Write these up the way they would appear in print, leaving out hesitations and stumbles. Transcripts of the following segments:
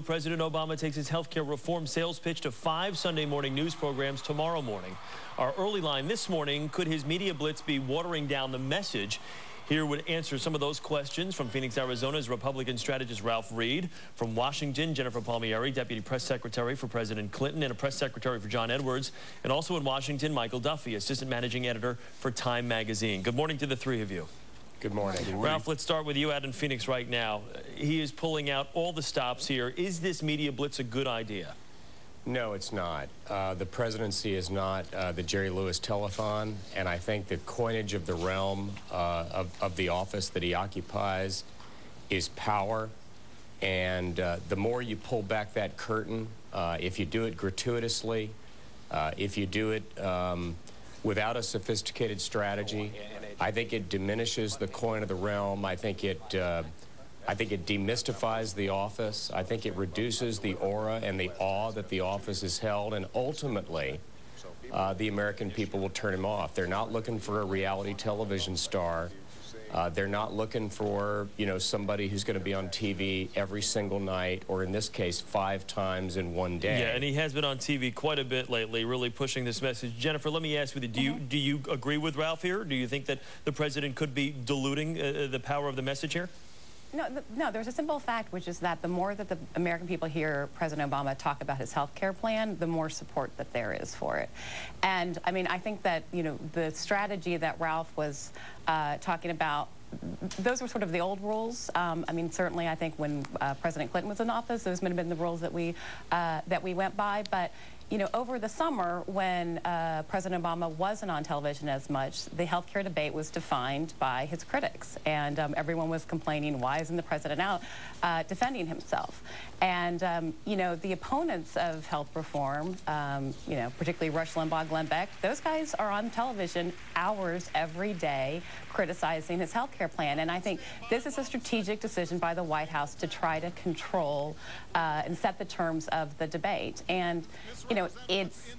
President Obama takes his health care reform sales pitch to 5 Sunday morning news programs tomorrow morning. Our early line this morning, could his media blitz be watering down the message? Here would answer some of those questions from Phoenix, Arizona's Republican strategist Ralph Reed. From Washington, Jennifer Palmieri, Deputy Press Secretary for President Clinton and a Press Secretary for John Edwards. And also in Washington, Michael Duffy, Assistant Managing Editor for Time Magazine. Good morning to the three of you. Good morning. Good morning. Ralph, let's start with you out in Phoenix right now. He is pulling out all the stops here. Is this media blitz a good idea? No, it's not. The presidency is not the Jerry Lewis telethon, and I think the coinage of the realm of the office that he occupies is power. And the more you pull back that curtain, if you do it gratuitously, if you do it without a sophisticated strategy, I think it diminishes the coin of the realm. I think it demystifies the office. I think it reduces the aura and the awe that the office is held, and ultimately, the American people will turn him off. They're not looking for a reality television star. They're not looking for, somebody who's going to be on TV every single night, or in this case, 5 times in one day. Yeah, and he has been on TV quite a bit lately, really pushing this message. Jennifer, let me ask you, do you agree with Ralph here? Do you think that the president could be diluting the power of the message here? No, there's a simple fact, which is that the more that the American people hear President Obama talk about his health care plan, the more support that there is for it. And, I mean, I think that, the strategy that Ralph was talking about, those were sort of the old rules. I mean, certainly, I think when President Clinton was in office, those might have been the rules that we went by. But over the summer, when President Obama wasn't on television as much, the healthcare debate was defined by his critics, and everyone was complaining, why isn't the president out defending himself? And the opponents of health reform, particularly Rush Limbaugh, Glenn Beck, those guys are on television hours every day criticizing his health care plan. And I think this is a strategic decision by the White House to try to control and set the terms of the debate. And it's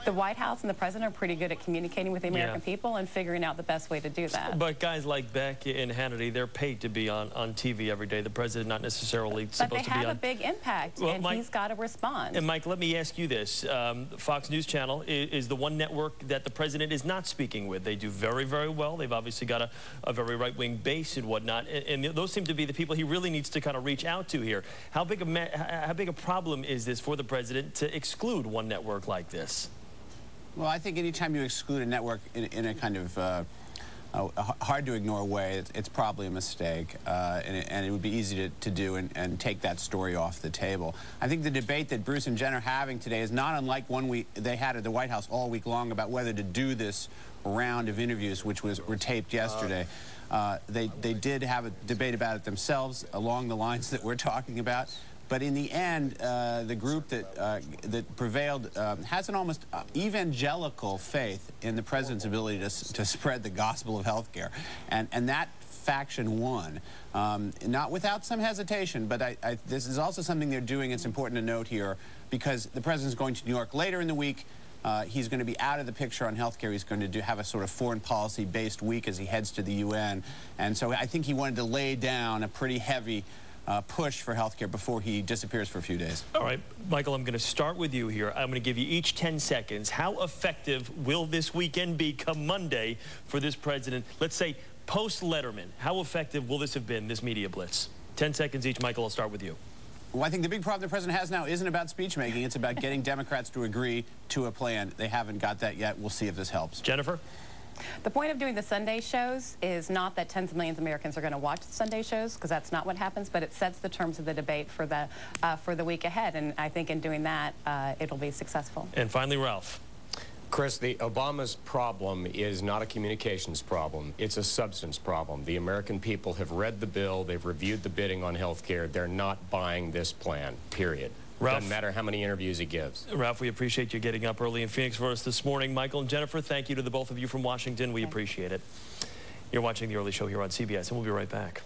the White House and the president are pretty good at communicating with the American people and figuring out the best way to do that. But guys like Beck and Hannity, they're paid to be on TV every day. The president not necessarily supposed to be on. But they have a big impact, and Mike, he's got to respond. And Mike, let me ask you this. Fox News Channel is the one network that the president is not speaking with. They do very, very well. They've obviously got a very right-wing base and whatnot. And those seem to be the people he really needs to kind of reach out to here. How big a problem is this for the president to exclude one network like this? Well, I think anytime you exclude a network in a kind of hard-to-ignore way, it's probably a mistake, and it would be easy to do and take that story off the table. I think the debate that Bruce and Jen are having today is not unlike one they had at the White House all week long about whether to do this round of interviews, which were taped yesterday. They did have a debate about it themselves along the lines that we're talking about. But in the end, the group that prevailed has an almost evangelical faith in the president's ability to spread the gospel of health care. And that faction won, not without some hesitation, but this is also something they're doing. It's important to note here, because the president's going to New York later in the week. He's going to be out of the picture on health care. He's going to have a sort of foreign policy-based week as he heads to the UN. And so I think he wanted to lay down a pretty heavy push for healthcare before he disappears for a few days. All right, Michael, I'm going to start with you here. I'm going to give you each 10 seconds. How effective will this weekend be come Monday for this president? Let's say post-Letterman. How effective will this have been, this media blitz? 10 seconds each. Michael, I'll start with you. Well, I think the big problem the president has now isn't about speech-making. It's about getting Democrats to agree to a plan. They haven't got that yet. We'll see if this helps. Jennifer? The point of doing the Sunday shows is not that tens of millions of Americans are going to watch the Sunday shows, because that's not what happens, but it sets the terms of the debate for the week ahead, and I think in doing that, it'll be successful. And finally, Ralph. Chris, Obama's problem is not a communications problem. It's a substance problem. The American people have read the bill. They've reviewed the bidding on health care. They're not buying this plan, period. Ralph, doesn't matter how many interviews he gives. Ralph, we appreciate you getting up early in Phoenix for us this morning. Michael and Jennifer, thank you to the both of you from Washington. We appreciate it. You're watching The Early Show here on CBS, and we'll be right back.